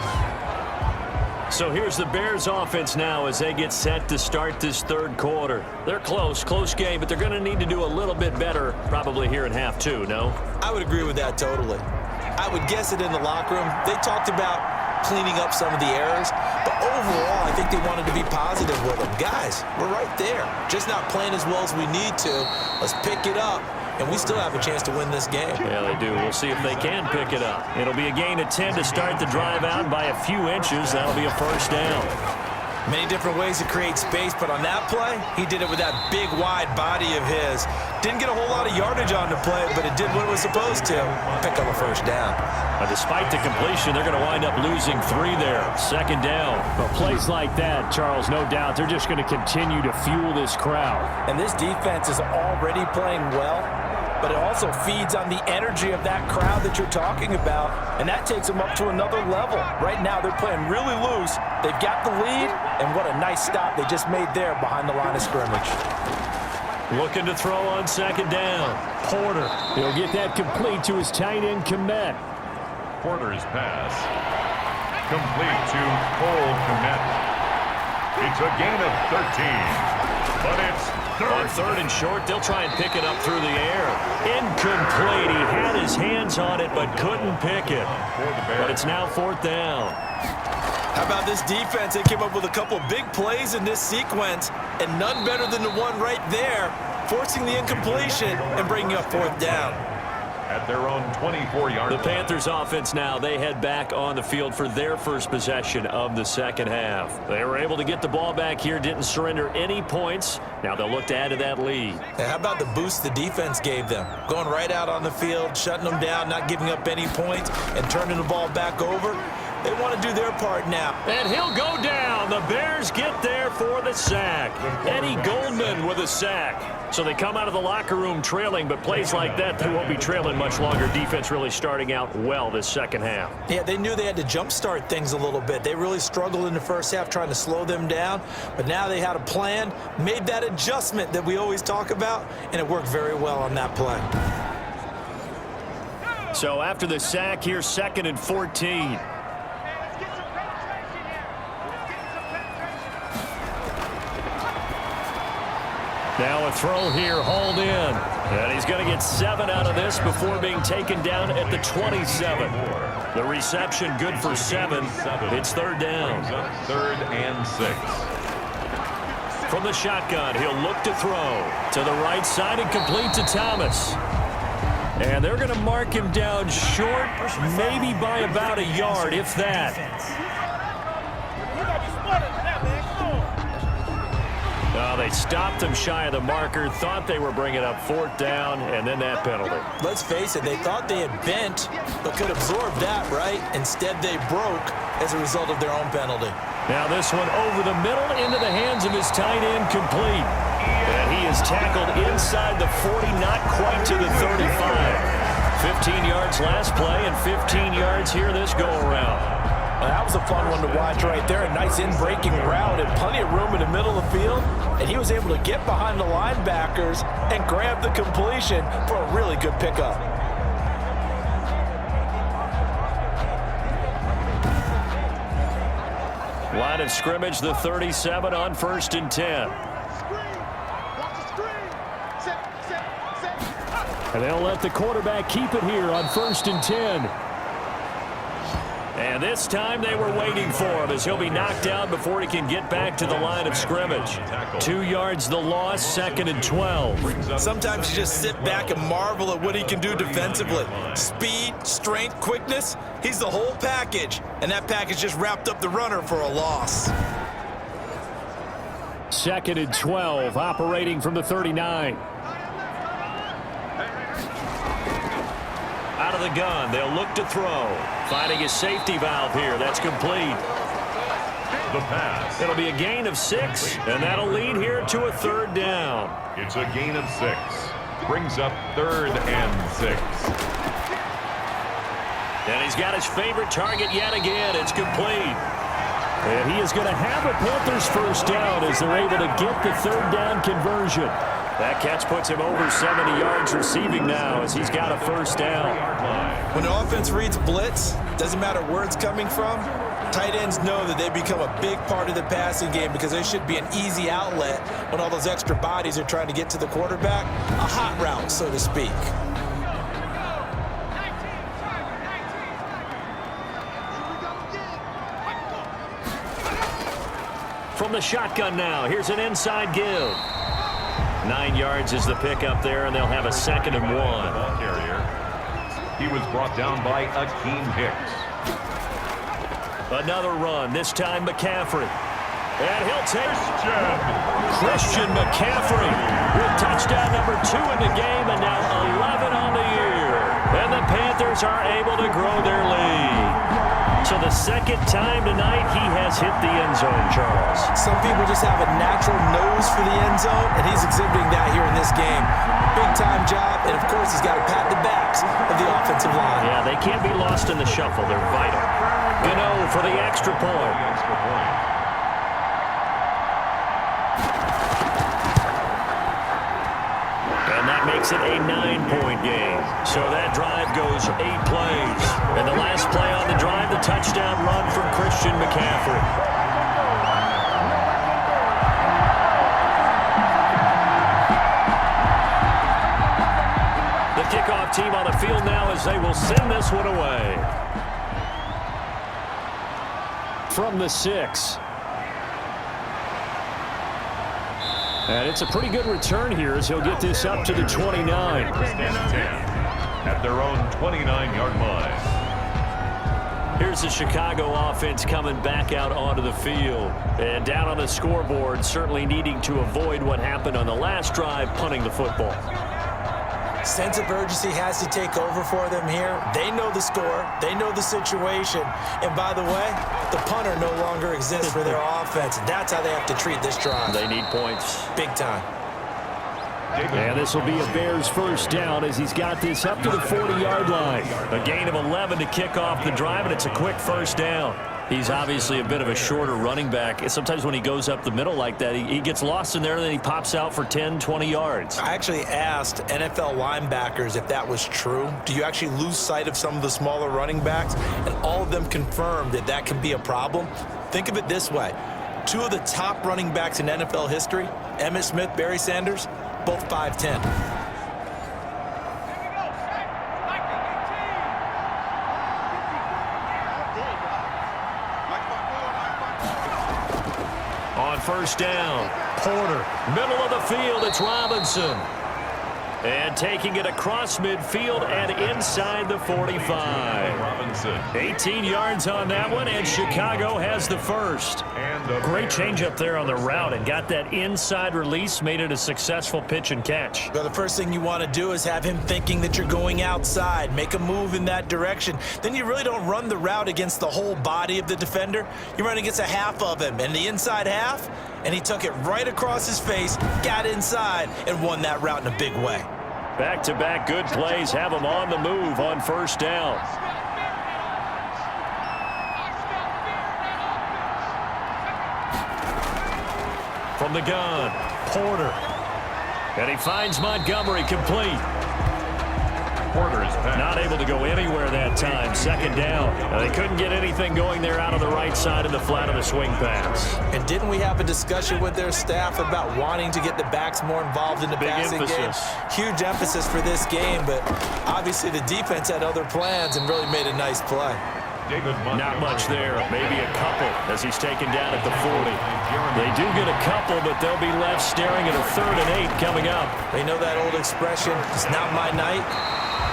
So here's the Bears offense now as they get set to start this third quarter. They're close game, but they're going to need to do a little bit better probably here in half 2, no? I would agree with that totally. I would guess it in the locker room. They talked about cleaning up some of the errors, but overall, I think they wanted to be positive with them. Guys, we're right there. Just not playing as well as we need to. Let's pick it up, and we still have a chance to win this game. Yeah, they do. We'll see if they can pick it up. It'll be a gain of 10 to start the drive out by a few inches. That'll be a first down. Many different ways to create space, but on that play, he did it with that big, wide body of his. Didn't get a whole lot of yardage on the play, but it did what it was supposed to. Pick up a first down. Despite the completion, they're going to wind up losing 3 there. Second down. But plays like that, Charles, no doubt, they're just going to continue to fuel this crowd. And this defense is already playing well, but it also feeds on the energy of that crowd that you're talking about, and that takes them up to another level. Right now, they're playing really loose. They've got the lead, and what a nice stop they just made there behind the line of scrimmage. Looking to throw on second down. Porter, he'll get that complete to his tight end, Komet. Porter's pass complete to Cole Komet. It's a gain of 13, but it's on third and short. They'll try and pick it up through the air. Incomplete. He had his hands on it but couldn't pick it. But it's now fourth down. How about this defense? They came up with a couple of big plays in this sequence, and none better than the one right there, forcing the incompletion and bringing up fourth down. At their own 24-yard The line. Panthers offense now, they head back on the field for their first possession of the second half. They were able to get the ball back here, didn't surrender any points. Now they'll look to add to that lead. And how about the boost the defense gave them? Going right out on the field, shutting them down, not giving up any points, and turning the ball back over. They want to do their part now. And he'll go down. The Bears get there for the sack. Eddie Goldman with a sack. So they come out of the locker room trailing, but plays like that, they won't be trailing much longer. Defense really starting out well this second half. Yeah, they knew they had to jumpstart things a little bit. They really struggled in the first half trying to slow them down, but now they had a plan, made that adjustment that we always talk about, and it worked very well on that play. So after the sack, here's 2nd and 14. Now a throw here, hauled in. And he's going to get 7 out of this before being taken down at the 27. The reception good for 7. It's third down. 3rd and 6. From the shotgun, he'll look to throw. To the right side and complete to Thomas. And they're going to mark him down short, maybe by about a yard, if that. They stopped him shy of the marker, thought they were bringing up fourth down, and then that penalty. Let's face it, they thought they had bent, but could absorb that, right? Instead, they broke as a result of their own penalty. Now this one over the middle into the hands of his tight end, complete. And he is tackled inside the 40, not quite to the 35. 15 yards last play and 15 yards here this go-around. That was a fun one to watch right there. A nice in-breaking route and plenty of room in the middle of the field. And he was able to get behind the linebackers and grab the completion for a really good pickup. Line of scrimmage, the 37 on 1st and 10. And they'll let the quarterback keep it here on 1st and 10. And this time they were waiting for him as he'll be knocked down before he can get back to the line of scrimmage. 2 yards the loss, 2nd and 12. Sometimes you just sit back and marvel at what he can do defensively. Speed, strength, quickness, he's the whole package. And that package just wrapped up the runner for a loss. 2nd and 12, operating from the 39. Out of the gun, they'll look to throw. Finding a safety valve here. That's complete. The pass. It'll be a gain of 6, and that'll lead here to a 3rd down. It's a gain of 6. Brings up 3rd and 6. And he's got his favorite target yet again. It's complete. And he is going to have a Panthers first down as they're able to get the 3rd down conversion. That catch puts him over 70 yards receiving now as he's got a first down. When the offense reads blitz, doesn't matter where it's coming from, tight ends know that they become a big part of the passing game because they should be an easy outlet when all those extra bodies are trying to get to the quarterback. A hot route, so to speak. From the shotgun now, here's an inside give. 9 yards is the pickup there, and they'll have a 2nd and 1. Ball carrier. He was brought down by Akeem Hicks. Another run, this time McCaffrey. And he'll take Christian McCaffrey with touchdown number 2 in the game, and now 11 on the year. And the Panthers are able to grow their lead. So the 2nd time tonight he has hit the end zone, Charles. Some people just have a natural nose for the end zone, and he's exhibiting that here in this game. Big-time job, and of course he's got to pat the backs of the offensive line. Yeah, they can't be lost in the shuffle. They're vital. Gano for the extra point. And that makes it a 9-point game. So that drive goes 8 plays. And the last play on the drive, the touchdown run from Christian McCaffrey. The kickoff team on the field now as they will send this one away. From the 6. And it's a pretty good return here as he'll get this up to the 29. At their own 29-yard line. Here's the Chicago offense coming back out onto the field. And down on the scoreboard, certainly needing to avoid what happened on the last drive, punting the football. Sense of urgency has to take over for them here. They know the score. They know the situation. And by the way, the punter no longer exists for their offense. That's how they have to treat this drive. They need points. Big time. And this will be a Bears first down as he's got this up to the 40-yard line. A gain of 11 to kick off the drive, and it's a quick first down. He's obviously a bit of a shorter running back. Sometimes when he goes up the middle like that, he gets lost in there, and then he pops out for 10, 20 yards. I actually asked NFL linebackers if that was true. Do you actually lose sight of some of the smaller running backs? And all of them confirmed that that can be a problem. Think of it this way. 2 of the top running backs in NFL history, Emmitt Smith, Barry Sanders, both 5'10". On first down, Porter, middle of the field, it's Robinson. And taking it across midfield and inside the 45. Robinson. 18 yards on that one, and Chicago has the first. Great change up there on the route and got that inside release, made it a successful pitch and catch. Well, the first thing you want to do is have him thinking that you're going outside, make a move in that direction. Then you really don't run the route against the whole body of the defender. You run against a half of him, and the inside half, and he took it right across his face, got inside, and won that route in a big way. Back-to-back good plays have him on the move on first down. From the gun, Porter. And he finds Montgomery complete. Porter's pass. Not able to go anywhere that time. Second down. They couldn't get anything going there out on the right side of the flat of the swing pass. And didn't we have a discussion with their staff about wanting to get the backs more involved in the passing game? Huge emphasis for this game, but obviously the defense had other plans and really made a nice play. Not much there. Maybe a couple as he's taken down at the 40. They do get a couple, but they'll be left staring at a 3rd and 8 coming up. They know that old expression, it's not my night.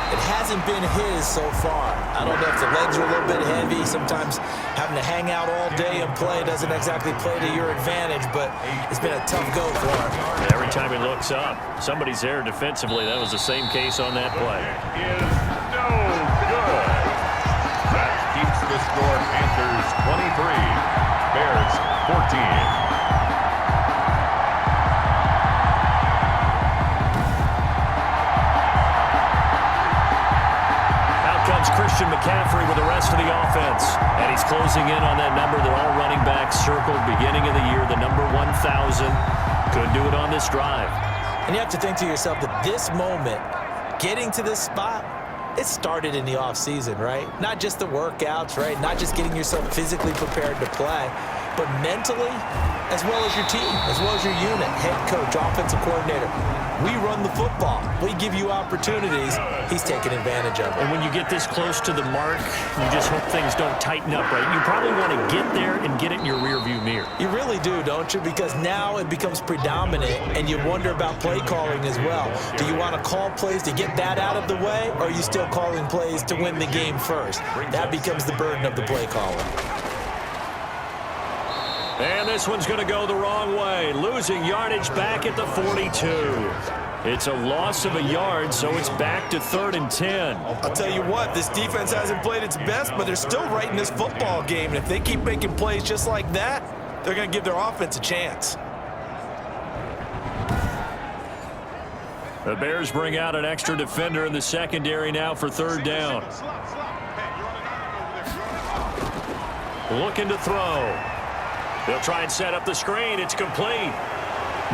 It hasn't been his so far. I don't know if the legs are a little bit heavy. Sometimes having to hang out all day and play doesn't exactly play to your advantage, but it's been a tough go for him. Every time he looks up, somebody's there defensively. That was the same case on that play. Is no good. That keeps the score Panthers 23, Bears 14. Christian McCaffrey with the rest of the offense. And he's closing in on that number that all running backs circled beginning of the year, the number 1,000. Couldn't do it on this drive. And you have to think to yourself that this moment, getting to this spot, it started in the offseason, right? Not just the workouts, right? Not just getting yourself physically prepared to play, but mentally, as well as your team, as well as your unit, head coach, offensive coordinator. We run the football. We give you opportunities. He's taking advantage of it. And when you get this close to the mark, you just hope things don't tighten up, right? You probably want to get there and get it in your rearview mirror. You really do, don't you? Because now it becomes predominant, and you wonder about play calling as well. Do you want to call plays to get that out of the way, or are you still calling plays to win the game first? That becomes the burden of the play caller. And this one's going to go the wrong way. Losing yardage back at the 42. It's a loss of a yard, so it's back to 3rd and 10. I'll tell you what, this defense hasn't played its best, but they're still right in this football game. And if they keep making plays just like that, they're going to give their offense a chance. The Bears bring out an extra defender in the secondary now for 3rd down. Looking to throw. They'll try and set up the screen. It's complete.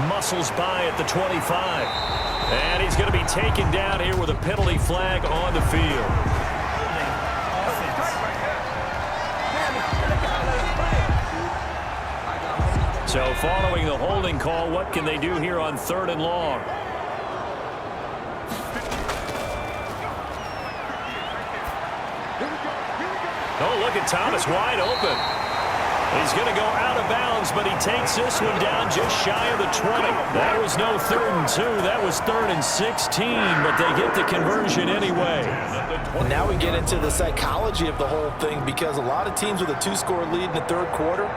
Muscles by at the 25. And he's going to be taken down here with a penalty flag on the field. So following the holding call, what can they do here on 3rd and long? Oh, look at Thomas wide open. He's going to go out of bounds, but he takes this one down just shy of the 20. That was no 3rd and 2. That was 3rd and 16, but they get the conversion anyway. And now we get into the psychology of the whole thing, because a lot of teams with a 2-score lead in the 3rd quarter,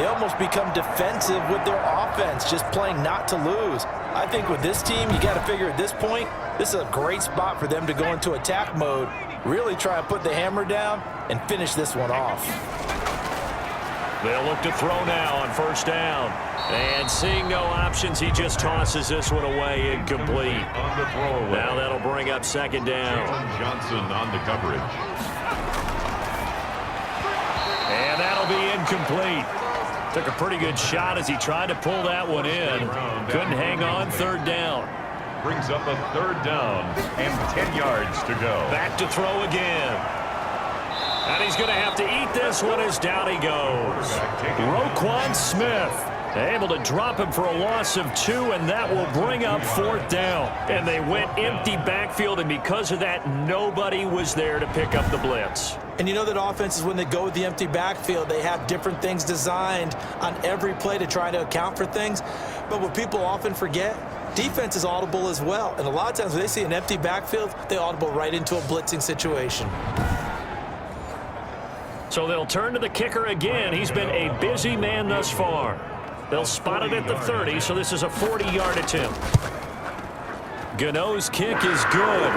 they almost become defensive with their offense, just playing not to lose. I think with this team, you got to figure at this point, this is a great spot for them to go into attack mode, really try and put the hammer down and finish this one off. They'll look to throw now on 1st down. And seeing no options, he just tosses this one away, incomplete. On the throw. Now that'll bring up 2nd down. Johnson on the coverage. And that'll be incomplete. Took a pretty good shot as he tried to pull that one in. Couldn't hang on, 3rd down. Brings up a 3rd down and 10 yards to go. Back to throw again. And he's going to have to eat this one as down he goes. Roquan Smith able to drop him for a loss of 2, and that will bring up 4th down. And they went empty backfield, and because of that, nobody was there to pick up the blitz. And you know that offenses, when they go with the empty backfield, they have different things designed on every play to try to account for things. But what people often forget, defense is audible as well. And a lot of times when they see an empty backfield, they audible right into a blitzing situation. So they'll turn to the kicker again. He's been a busy man thus far. They'll spot it at the 30, so this is a 40-yard attempt. Gano's kick is good.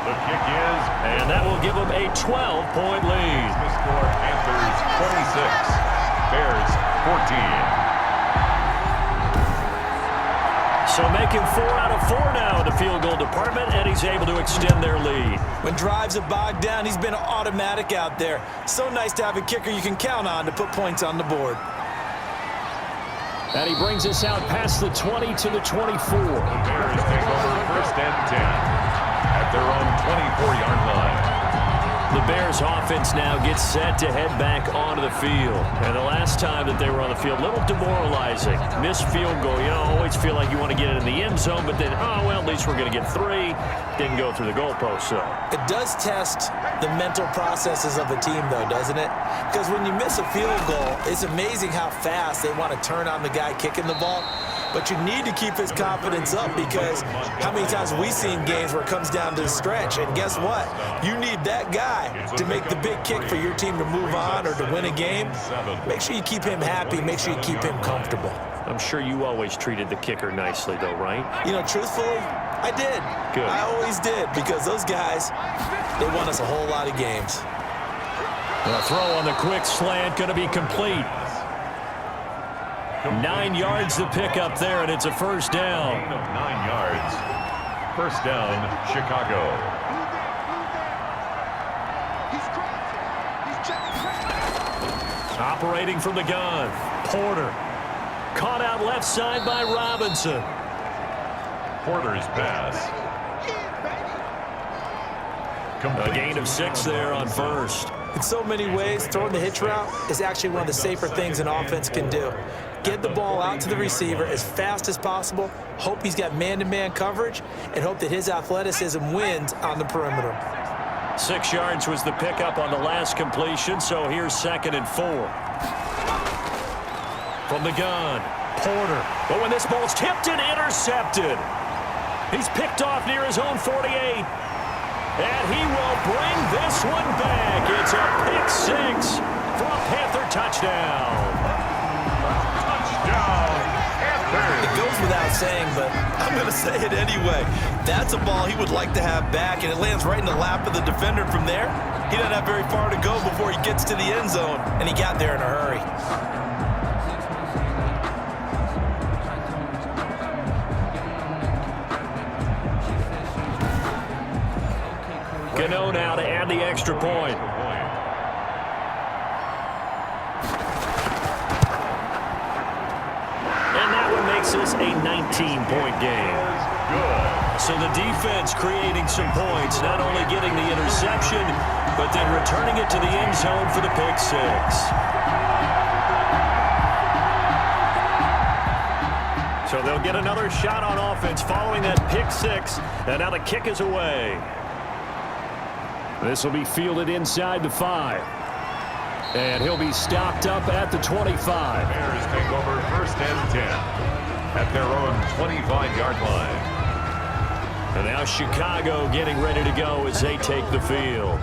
The kick is, and that will give them a 12-point lead. The score, Panthers 26, Bears 14. So making 4 out of 4 now in the field goal department, and he's able to extend their lead. When drives have bogged down, he's been automatic out there. So nice to have a kicker you can count on to put points on the board. And he brings us out past the 20 to the 24. The Bears take over 1st and 10 at their own 24-yard line. The Bears offense now gets set to head back onto the field. And the last time that they were on the field, a little demoralizing. Missed field goal. You know, always feel like you want to get it in the end zone, but then, oh, well, at least we're going to get 3. Didn't go through the goalpost, so. It does test the mental processes of the team, though, doesn't it? Because when you miss a field goal, it's amazing how fast they want to turn on the guy kicking the ball. but you need to keep his confidence up because how many times have we seen games where it comes down to the stretch? And guess what? You need that guy to make the big kick for your team to move on or to win a game. Make sure you keep him happy. Make sure you keep him comfortable. I'm sure you always treated the kicker nicely, though, right? You know, truthfully, I did. Good. I always did because those guys, they won us a whole lot of games. The throw on the quick slant going to be complete. 9 yards to pick up there, and it's a first down. Gain of 9 yards. First down, Chicago. Operating from the gun, Porter. Caught out left side by Robinson. Porter's pass. A gain of 6 there on first. In so many ways, throwing the hitch route is actually one of the safer things an offense can do. Get the ball out to the receiver as fast as possible, hope he's got man-to-man coverage, and hope that his athleticism wins on the perimeter. 6 yards was the pickup on the last completion, so here's 2nd and 4. From the gun, Porter. But when this ball's tipped and intercepted, he's picked off near his own 48. And he will bring this one back. It's a pick 6 for a Panther touchdown. Touchdown, Panthers. It goes without saying, but I'm going to say it anyway. That's a ball he would like to have back, and it lands right in the lap of the defender from there. He doesn't have very far to go before he gets to the end zone, and he got there in a hurry. Gano now to add the extra point. And that one makes this a 19-point game. So the defense creating some points, not only getting the interception, but then returning it to the end zone for the pick 6. So they'll get another shot on offense following that pick 6, and now the kick is away. This will be fielded inside the 5. And he'll be stopped up at the 25. Bears take over 1st and 10 at their own 25-yard line. And now Chicago getting ready to go as they take the field.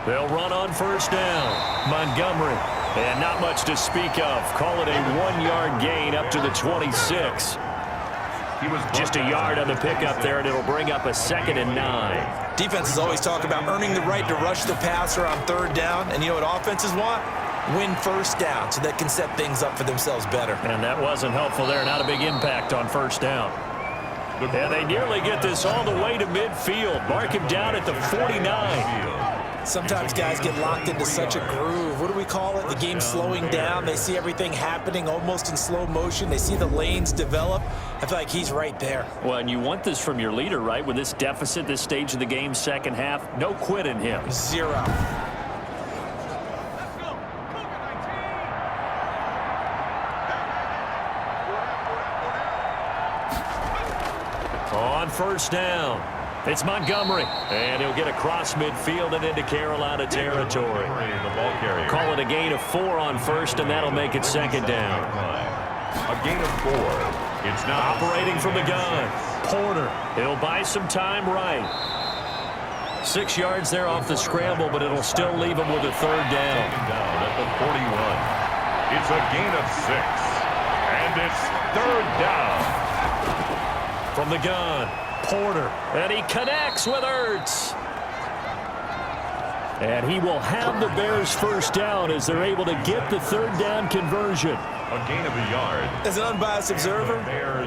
They'll run on 1st down. Montgomery. And not much to speak of. Call it a 1-yard gain up to the 26. He was Just a yard on the pickup there, and it'll bring up a 2nd and 9. Defenses always talk about earning the right to rush the passer on 3rd down, and you know what offenses want? Win 1st down so they can set things up for themselves better. And that wasn't helpful there. Not a big impact on 1st down. And they nearly get this all the way to midfield. Mark him down at the 49. Sometimes guys get locked into such a groove. What do we call it? The game slowing down. They see everything happening almost in slow motion. They see the lanes develop. I feel like he's right there. Well, and you want this from your leader, right? With this deficit, this stage of the game, 2nd half, no quit in him. 0. On 1st down, it's Montgomery. And he'll get across midfield and into Carolina territory. The ball carrier. Call it a gain of 4 on 1st, and that'll make it 2nd down. A gain of 4. It's now Operating from the gun, Porter. He'll buy some time right. 6 yards there off the scramble, but it'll still leave him with a 3rd down. Down at the 41. It's a gain of 6. And it's 3rd down. From the gun, Porter. And he connects with Ertz. And he will have the Bears' 1st down as they're able to get the 3rd down conversion. A gain of a yard. As an unbiased observer,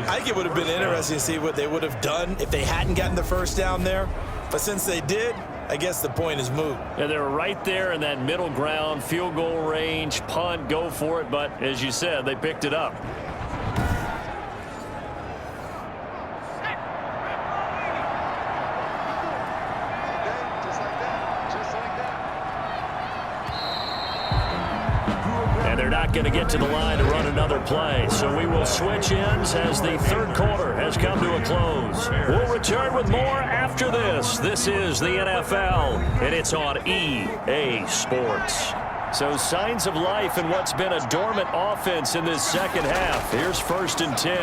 I think it would have been interesting to see what they would have done if they hadn't gotten the 1st down there. But since they did, I guess the point is moot. And they were right there in that middle ground, field goal range, punt, go for it. But as you said, they picked it up. They're not going to get to the line to run another play. So we will switch ends as the third quarter has come to a close. We'll return with more after this. This is the NFL, and it's on EA Sports. So signs of life in what's been a dormant offense in this second half. Here's 1st and 10.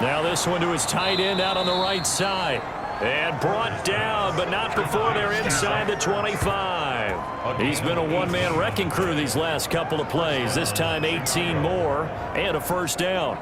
Now this one to his tight end out on the right side. And brought down, but not before they're inside the 25. He's been a one-man wrecking crew these last couple of plays. This time 18 more and a first down.